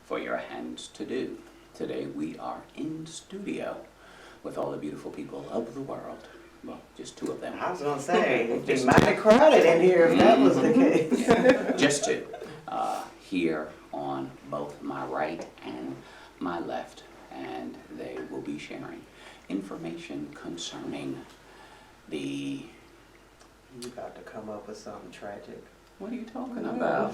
for your hands to do. Today we are in studio with all the beautiful people of the world. Well, just two of them. I was going to say, it'd be mighty crowded in here if that was the case. Yeah, just two. Here on both my right and my left. And they will be sharing information concerning the... You about to come up with something tragic. What are you talking about?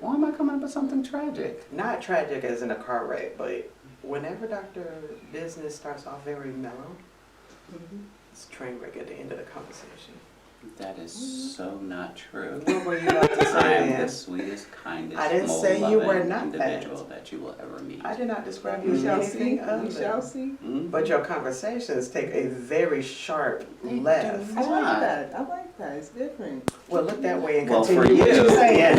Why am I coming up with something tragic? Not tragic as in a car wreck, but whenever Dr. Business starts off very mellow, it's a train wreck at the end of the conversation. That is so not true. What were you about to say? I am then? the sweetest, kindest, I didn't most say you were loving not individual that you will ever meet. I did not describe you We as shall anything see. other. We shall see. But your conversations take a very sharp They left. do. I like that. I like that. It's different. Well, look that way and Well, continue for what you. you're saying.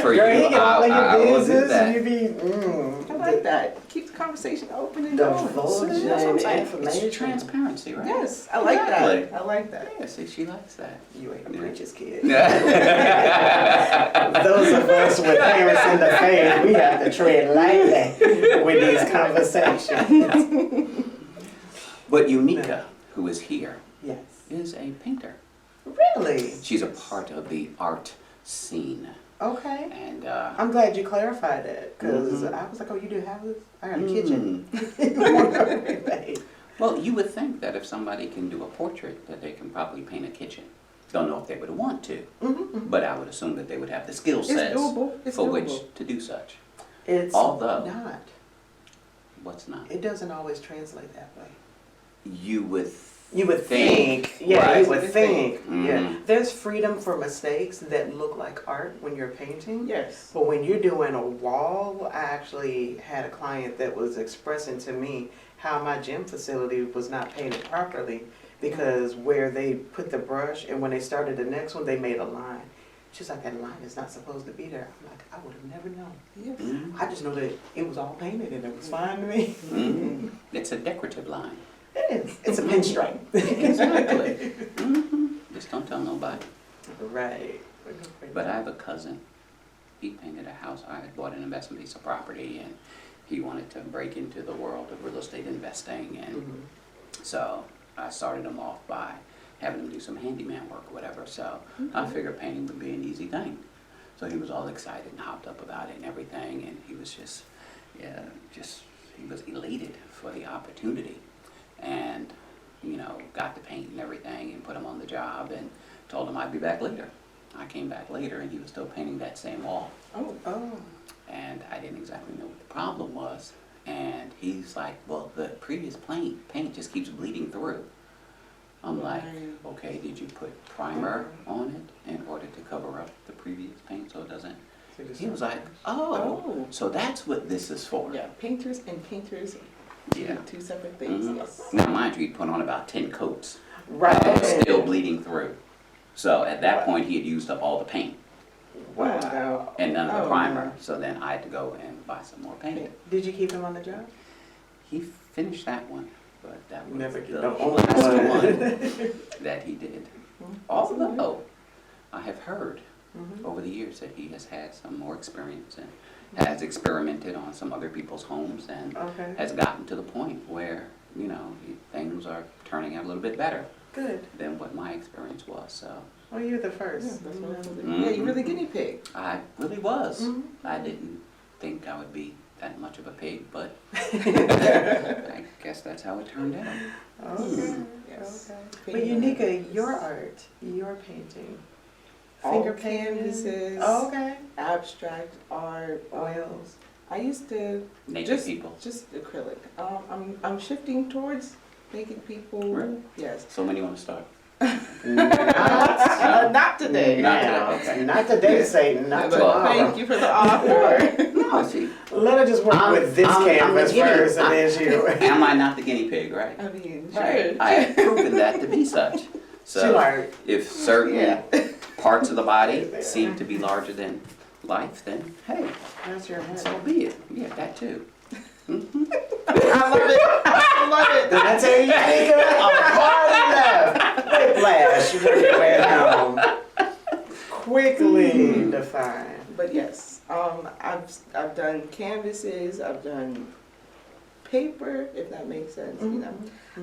For Girl, you, you get all of I your will do business that. and you be, I like that. Keep the conversation open and Divulge. going. See, that's what I'm saying. Information. It's transparency, right? Yes, I like Exactly. that. I like that. Yeah, see, she likes that. You ain't a Yeah. preacher's kid. Yeah. Those of us with parents in the faith, we have to tread lightly with these conversations. But Unika, who is here, Yes. is a painter. Really? She's a part of the art scene. Okay. And I'm glad you clarified that, because I was like, oh, you do houses? I got a kitchen. Well, you would think that if somebody can do a portrait, that they can probably paint a kitchen. Don't know if they would want to, but I would assume that they would have the skill It's sets doable. It's for doable. which to do such. It's Although- not. What's not? It doesn't always translate that way. You would think. Yeah, right. you would think. Yeah. Mhm. There's freedom for mistakes that look like art when you're painting. Yes. But when you're doing a wall, I actually had a client that was expressing to me how my gym facility was not painted properly because where they put the brush and when they started the next one, they made a line. She's like, that line is not supposed to be there. I'm like, I would have never known. Yes. Mhm. I just know that it was all painted and it was fine to me. Mhm. It's a decorative line. It is. It's a pinstripe. Exactly. Just don't tell nobody. Right. But I have a cousin. He painted a house. I had bought an investment piece of property, and he wanted to break into the world of real estate investing. And so I started him off by having him do some handyman work or whatever. So I figured painting would be an easy thing. So he was all excited and hopped up about it and everything. And he was just, he was elated for the opportunity. And, you know, got to paint and everything and put him on the job and told him I'd be back later. I came back later and he was still painting that same wall. Oh. And I didn't exactly know what the problem was. And he's like, well, the previous paint just keeps bleeding through. I'm like, okay, did you put primer on it in order to cover up the previous paint so it doesn't? He was like, oh, so that's what this is for. Yeah, painters and painters. Yeah. Two separate things. Mhm. Yes. Now, mind you, he put on about 10 coats. Right. And it's still bleeding through. So at that point, he had used up all the paint Wow. and none of the Oh, primer. no. So then I had to go and buy some more paint. Did you keep him on the job? He finished that one, but that was Never the did. The only last one. one that he did. Although I have heard over the years that he has had some more experience and has experimented on some other people's homes and Okay. has gotten to the point where, you know, things are turning out a little bit better Good. than what my experience was. So Well, you're the Yeah, first. that's what I was Mhm. Yeah, you were the guinea pig. I really was. Mhm. I didn't think I would be that much of a pig, but I guess that's how it turned out. Okay. Yes. Okay. But Unika, your art, your painting, All finger painting. canvases. Oh, okay. Abstract art, Oils. I used to Naked people. just acrylic. I'm shifting towards naked people. Really? Yes. So when do you want to start? Not today. Not Now. today, okay. Not today, Satan. Not But tomorrow. thank you for the offer. No, see, Let her just work with this I'm canvas the guinea- first, and then she'll. am I not the guinea pig, right? I mean, Right. sure. I have proven that to be such. She So like, if certain Yeah. parts of the body seem to be larger than life, then hey, that's your head. so be it. Yeah, that too. I love it. I love it. Did I tell you, Unika? A party left. Whiplash. You went home. Quickly defined. But yes, I've done canvases, I've done paper, if that makes sense, you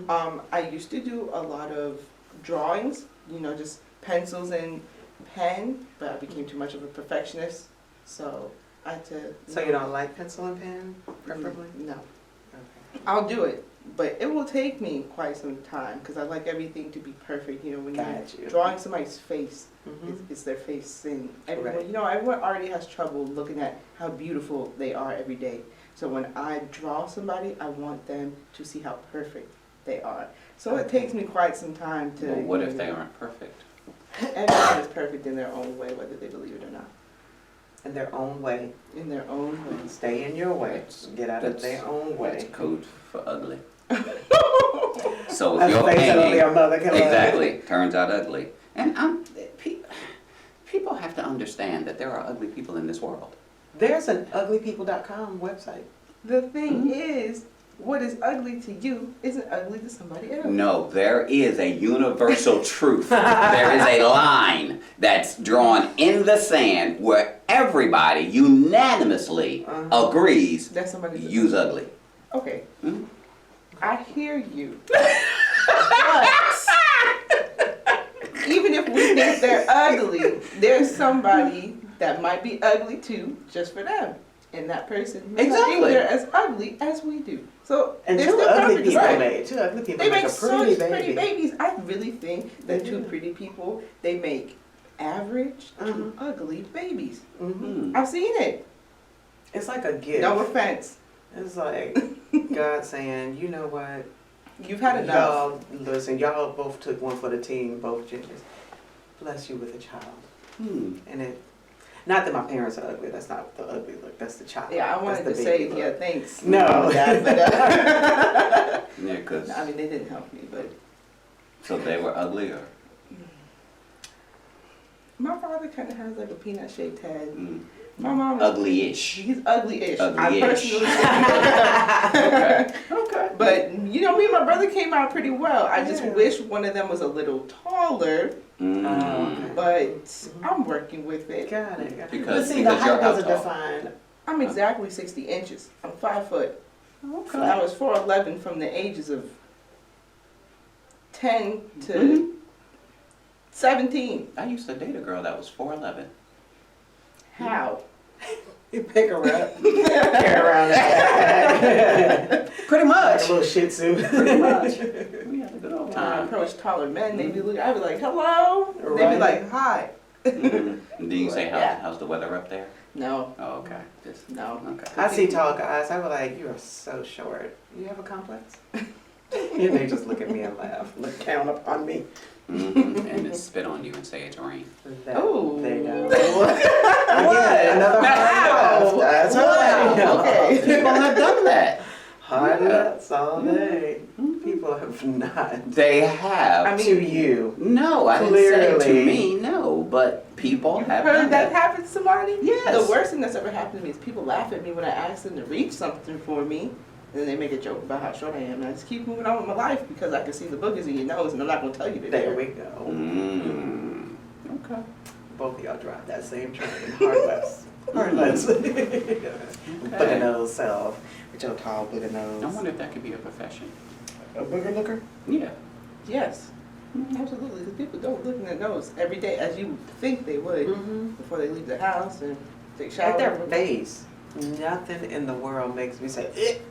know. I used to do a lot of drawings, you know, just pencils and pen, but I became too much of a perfectionist, so I had to. So you don't like pencil and pen, preferably? No. Okay. I'll do it, but it will take me quite some time because I like everything to be perfect. You know, when Got you. you're drawing somebody's face, Mhm. it's their face, and everyone, Right. you know, everyone already has trouble looking at how beautiful they are every day. So when I draw somebody, I want them to see how perfect they are. So it takes me quite some time to. Well, what you if they know, aren't perfect? Everyone is perfect in their own way, whether they believe it or not. In their own way. In their own way. Stay in your way. Get out of That's- their own way. It's code for ugly. So if That's you're the face that only painting, a mother can love. exactly, turns out ugly. And people have to understand that there are ugly people in this world. There's an uglypeople.com website. The thing is, what is ugly to you isn't ugly to somebody else. No, there is a universal truth. There is a line that's drawn in the sand where everybody unanimously agrees That somebody's you's ugly. Okay. Hmm? I hear you. But even if we think they're ugly, there's somebody that might be ugly too, just for them. And that person may not think Exactly. they're as ugly as we do. So And they're two still ugly perfect. people Right. make. Two ugly people They make make a pretty such pretty baby. babies. I really think that They two do. pretty people, they make average to ugly babies. Mhm. I've seen it. It's like a gift. No offense. It's like God saying, you know what? You've had enough. Y'all, listen, y'all both took one for the team, both genders. Bless you with a child. And it, not that my parents are ugly, that's not the ugly look, that's the child. Yeah, I wanted to That's the say, baby yeah, look. thanks. No. Dad, but, Yeah, because I mean, they didn't help me, but so they were ugly or my father kind of has like a peanut shaped head. mm, My mom, ugly-ish. he's ugly-ish. I Ugly-ish. personally Okay. Okay. But you know, me and my brother came out pretty well. I just Yeah. wish one of them was a little taller, Mm. but I'm working with it. Got it. Got it. Because- but see, the because you're height how doesn't tall? define. I'm exactly 60 inches. I'm 5 foot. Okay. I was 4'11" from the ages of 10 to Mhm. 17. I used to date a girl that was 4'11". How? You pick her up, carry her around that. Pretty Like much. a little shih tzu. Pretty much. We had a good old When I time. approach taller men, they be looking, I'd be like, hello. They'd be Right. like, hi. Mhm. Do you say Yeah. how's the weather up there? No, Oh, okay. Just no. okay. I see tall guys, I be like, you are so short. You have a complex? And they just look at me and laugh, count upon me. And then spit on you and say it's rain. That, Ooh. they know. What? Again, another hard left. That's right. Okay. People have done that. Hard Yeah. lefts all day. Mhm. People have not. They have. I mean, To you. No, I didn't say it to Clearly. me. No, but people You have heard done that that. happen to somebody? Yes. The worst thing that's ever happened to me is people laugh at me when I ask them to reach something for me. And then they make a joke about how short I am. And I just keep moving on with my life because I can see the boogers in your nose and I'm not going to tell you There they're we go. Mm. Okay. Both of y'all drive that same train. Hard lefts. Hard lefts. Booger nose self. With your tall booger nose. I wonder if that could be a profession. A booger looker? Yeah. Yes. Absolutely. Because people don't look in their nose every day as you think they would before they leave the house and take At their showers. face. Nothing in the world makes me say, "Ugh,"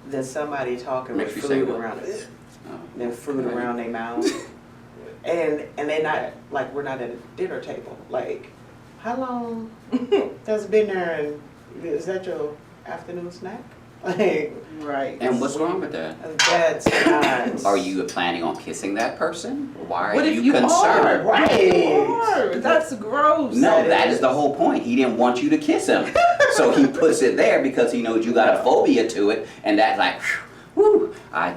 than somebody talking Makes with you say food what? around it. Oh, Then food okay. around their mouth. And they not, like, we're not at a dinner table. Like, how long has been there and is that your afternoon snack? Like, Right. And what's wrong with that? that's not. Are you planning on kissing that person? Why are What if you you concerned? are? Right. You are. That's gross. No, that is the whole point. He didn't want you to kiss him. So he puts it there because he knows you got a phobia to it, and that's like, whew, I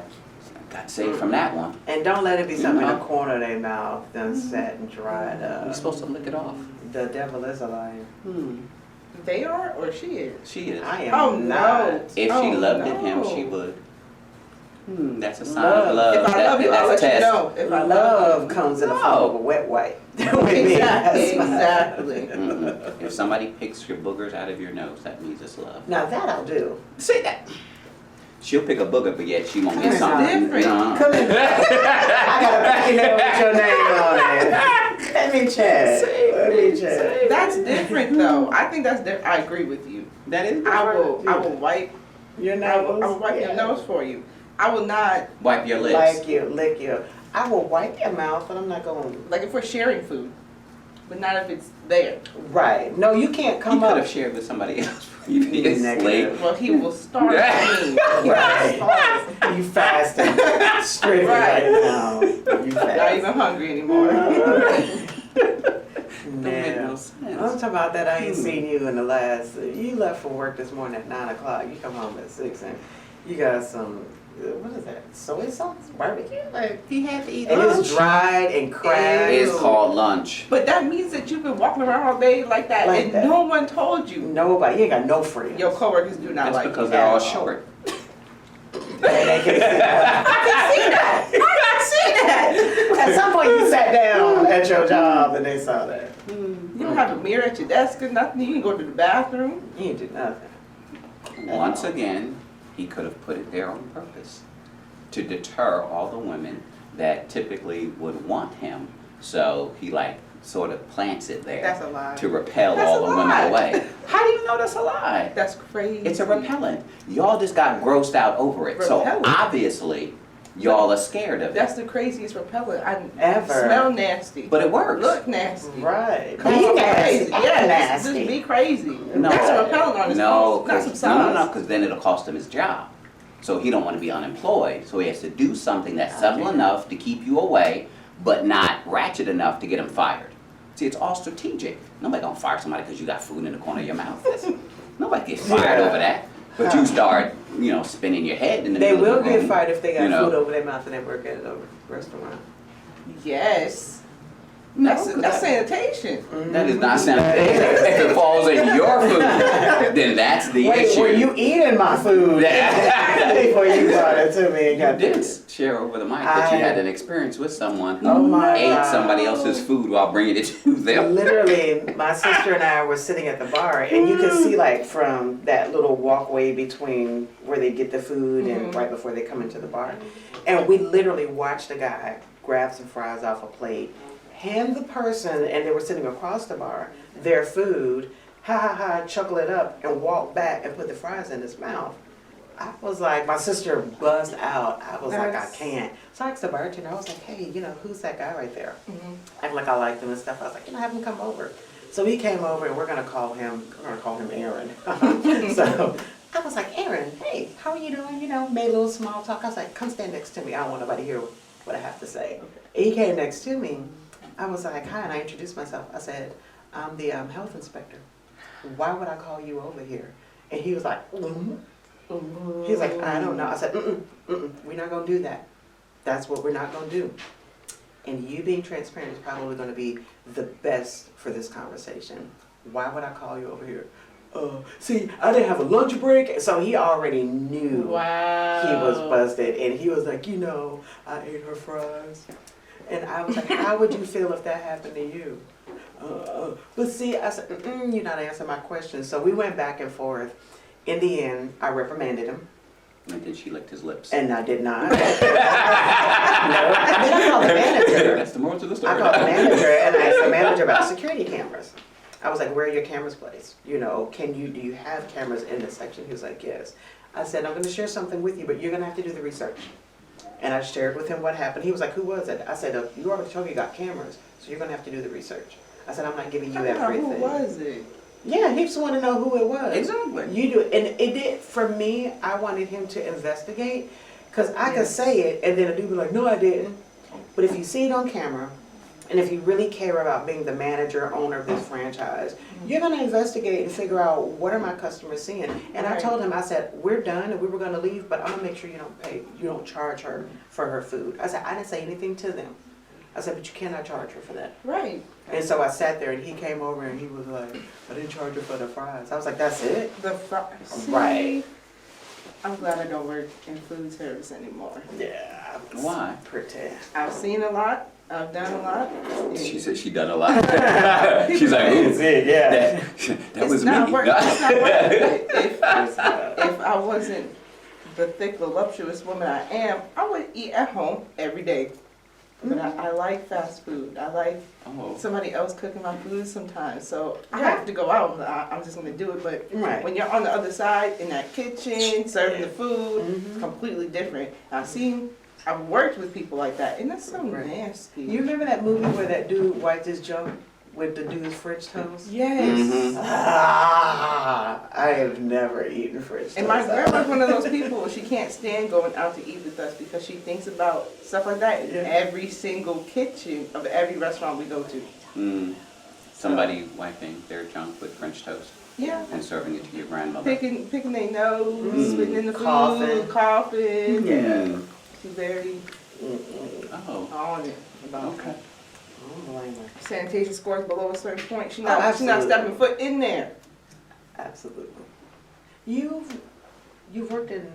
got saved from that one. And don't let it be something in No. the corner of their mouth, done sat and dried up. You're supposed to lick it off. The devil is a liar. They are or she is? She is. I am Oh, not. no. If she Oh, loved it, him, no. she would. That's a sign of love. If I love you, I'll let you know. If I Love comes in the form of a wet wipe. With me. Exactly. If somebody picks your boogers out of your nose, that means it's love. Now that I'll do. Say that. She'll pick a booger, but yet she won't get It's something. different. Come in. I got a packet note with your name on it. Let me check. That's different though. I think that's different. I agree with you. That is I different. will wipe Your I nose. will wipe your nose for you. I will not, Wipe your lips. Like you, lick you. I will wipe your mouth, but I'm not going. like if we're sharing food, but not if it's there. Right. No, you can't You come could up. have shared with somebody else previously. Negative. Well, he will starve me. Right. You fasting strictly Right. right now. You Not fast. even hungry anymore. Don't make no sense. I'm talking about that. I ain't seen you in the last. You left for work this morning at 9 o'clock. You come home at 6, and you got some. What is that? Soy sauce? Barbecue? Like, He had to eat and lunch. it's dried and cracked. It's called lunch. But that means that you've been walking around all day like that, Like and that. no one told you. Nobody. You ain't got no friends. Your coworkers do not That's like because you they're at all all. short. They can't see that. I see that. At some point, you sat down at your job and they saw that. You don't have a mirror at your desk or nothing. You can go to the bathroom. You ain't do nothing. Once again, he could have put it there on purpose to deter all the women that typically would want him. So he like sort of plants it there That's a lie. to repel That's all a the women lie. away. How do you know that's a lie? That's crazy. It's a repellent. Y'all just got grossed out over it. So Repellent? obviously, y'all are scared of it. That's the craziest repellent. I Ever. smell nasty. But it works. Look nasty. Right. Come Be on, nasty. crazy. Yeah, Nasty. just be crazy. No. That's a repellent on his No, clothes, not some because sauce. because then it'll cost him his job. So he don't want to be unemployed. So he has to do something that's subtle enough to keep you away, but not ratchet enough to get him fired. See, it's all strategic. Nobody gonna fire somebody because you got food in the corner of your mouth. Nobody gets fired over that. But you start, spinning your head in the They middle will of the get room, fired if they got you know. food over their mouth and they work at a restaurant. Yes. No, That's 'cause that's that- sanitation. That is not sanitation. If it falls in your food, then that's the Wait, issue. were you eating my food before you brought it to me and You got did this? share over the mic that you had an experience with someone who Oh my ate God. somebody else's food while bringing it to them. Literally, my sister and I were sitting at the bar, and you could see like from that little walkway between where they get the food and right before they come into the bar, and we literally watched a guy grab some fries off a plate, hand the person, and they were sitting across the bar, their food, chuckle it up, and walk back and put the fries in his mouth. I was like, my sister buzzed out. I was like, I can't. So I asked the bartender, I was like, hey, who's that guy right there? Act like I liked him and stuff. I was like, have him come over. So he came over and we're gonna call him Aaron. So I was like, Aaron, hey, how are you doing? Made a little small talk. I was like, come stand next to me. I don't want nobody to hear what I have to say. He came next to me. I was like, hi, and I introduced myself. I said, I'm the health inspector. Why would I call you over here? And he was like, He was like, I don't know. I said, we're not going to do that. That's what we're not going to do. And you being transparent is probably going to be the best for this conversation. Why would I call you over here? See, I didn't have a lunch break. So he already knew Wow. he was busted. And he was like, I ate her fries. And I was like, how would you feel if that happened to you? But see, I said, you're not answering my question. So we went back and forth. In the end, I reprimanded him. And then she licked his lips. And I did not. No. Then I called the manager. That's the moral to the story. I called the manager and I asked the manager about security cameras. I was like, where are your cameras placed? Do you have cameras in this section? He was like, yes. I said, I'm going to share something with you, but you're going to have to do the research. And I shared with him what happened. He was like, who was it? I said, you already told me you got cameras, so you're going to have to do the research. I said, I'm not giving you everything. Who was it? Yeah, he just wanted to know who it was. Exactly. You do, and it did for me. I wanted him to investigate, because I could say it, and then a dude be like, "No, I didn't." But if you see it on camera, and if you really care about being the manager, owner of this franchise, you're gonna investigate and figure out what are my customers seeing. And I told him, I said, we're done, and we were gonna leave, but I'm gonna make sure you don't charge her for her food. I said, I didn't say anything to them. I said, but you cannot charge her for that. Right. And so I sat there and he came over and he was like, I didn't charge her for the fries. I was like, that's it? The fries. Right. I'm glad I don't work in food service anymore. Yeah. I was Why? Pretty. I've seen a lot, I've done a lot. and She said she done a lot. She's like, ooh, Yeah. that it's was not me. worth, it's not worth it. It's not. If I wasn't the thick, voluptuous woman I am, I would eat at home every day. But I like fast food. I like Oh, somebody else cooking my food sometimes. So I Yeah. have to go out. I'm just gonna do it. But Right. when you're on the other side in that kitchen serving the food, Mhm. it's completely different. I've worked with people like that, and that's so Right. nasty. You remember that movie where that dude wiped his junk with the dude's French toast? Yes. Mhm. I have never eaten French toast. And my grandma's one of those people, she can't stand going out to eat with us because she thinks about stuff like that in Yeah. every single kitchen of every restaurant we go to. somebody wiping their junk with French toast Yeah. and serving it to your grandmother. Picking their nose, spitting in the food, Coughing. coughing. Yeah. She's very Oh, on it about okay. I don't blame her. sanitation scores below a certain point. She's Oh, not absolutely. stepping foot in there. Absolutely. You've worked in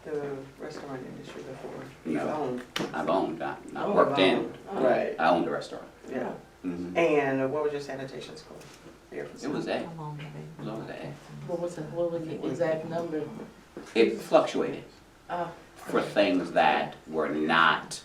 the restaurant industry before. You've No. owned. I've owned, not Oh, worked in. owned. Right. I owned a restaurant. Yeah. Mhm. And what was your sanitation score? It was A. It was always A. What was the exact number? It fluctuated Uh, for things that were not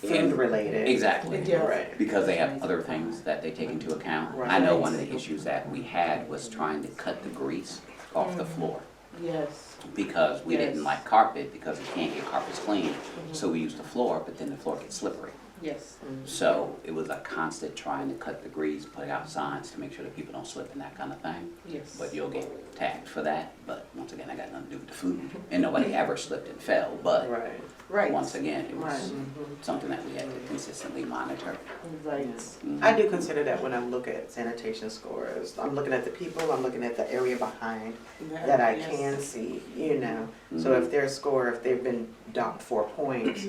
Food related. Exactly. Yeah. Right. Because they have other things that they take into account. Right. I know one of the issues that we had was trying to cut the grease off the floor. yes. Because we didn't Yes. like carpet, because you can't get carpets clean. So we used the floor, but then the floor gets slippery. Yes. So it was a constant trying to cut the grease, put out signs to make sure that people don't slip and that kind of thing. Yes. But you'll get tagged for that. But once again, I got nothing to do with the food. And nobody ever slipped and fell. But Right. Right. once again, it was Right. something that we had to consistently monitor. Right. Mhm. I do consider that when I look at sanitation scores. I'm looking at the people, I'm looking at the area behind that I Yes. can see, you know. So Mhm. if their score, if they've been docked 4 points,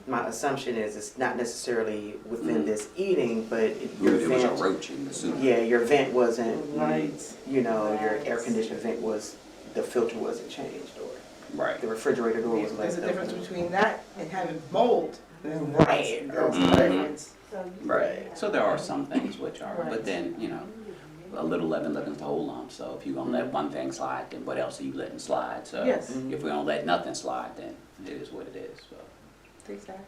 my assumption is it's not necessarily within this eating, but your It was a vent, roach in the soup. yeah, your vent wasn't, Right. you know, your air conditioned vent was, the filter wasn't changed, or Right. the refrigerator door was There's left a difference open. between that and having mold. Right. There's a Mhm. difference. Right. So there are some things which are, Right. but then, you know, a little leaven leavens the whole lump. So if you're gonna let one thing slide, then what else are you letting slide? So Yes. if we're gonna let nothing slide, then it is what it is. So. Exactly.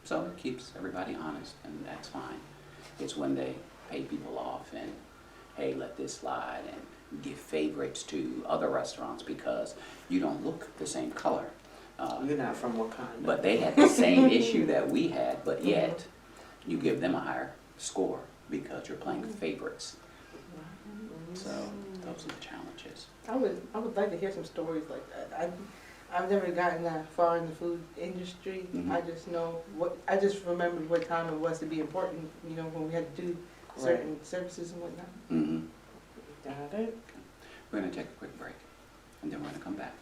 So it keeps everybody honest, and that's fine. It's when they pay people off and, hey, let this slide, and give favorites to other restaurants because you don't look the same color. You're not from Wakanda. But they had the same issue that we had, but yet you give them a higher score because you're playing favorites. So those are the challenges. I would like to hear some stories like that. I've never gotten that far in the food industry. Mhm. I just know I just remembered what time it was to be important, you know, when we had to do certain services and whatnot. Mm-hmm. Got it. We're gonna take a quick break, and then we're gonna come back.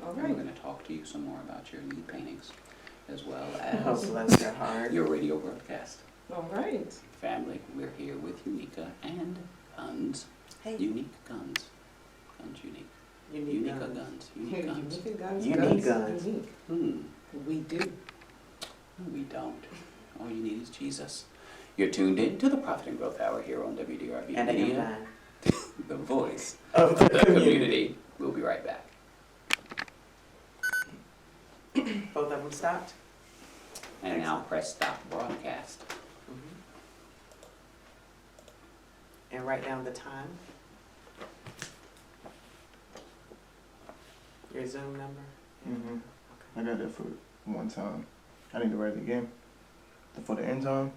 All And right. we're gonna talk to you some more about your new paintings, as well Oh, as bless your heart. your radio broadcast. All right. Family, we're here with Unika and Guns. Hey. Unique Guns. Guns unique. Unique Unika guns. Guns. Unique Guns. Unique guns. Unique guns. Unique. We do. No, we don't. All you need is Jesus. You're tuned in to the Profit and Growth Hour here on WDRB And Media, the voice of of the community. We'll be right back. Both of them stopped? And now press stop broadcast. And write down the time. Your Zoom number. I got that for one time. I need to write it again. For the end time,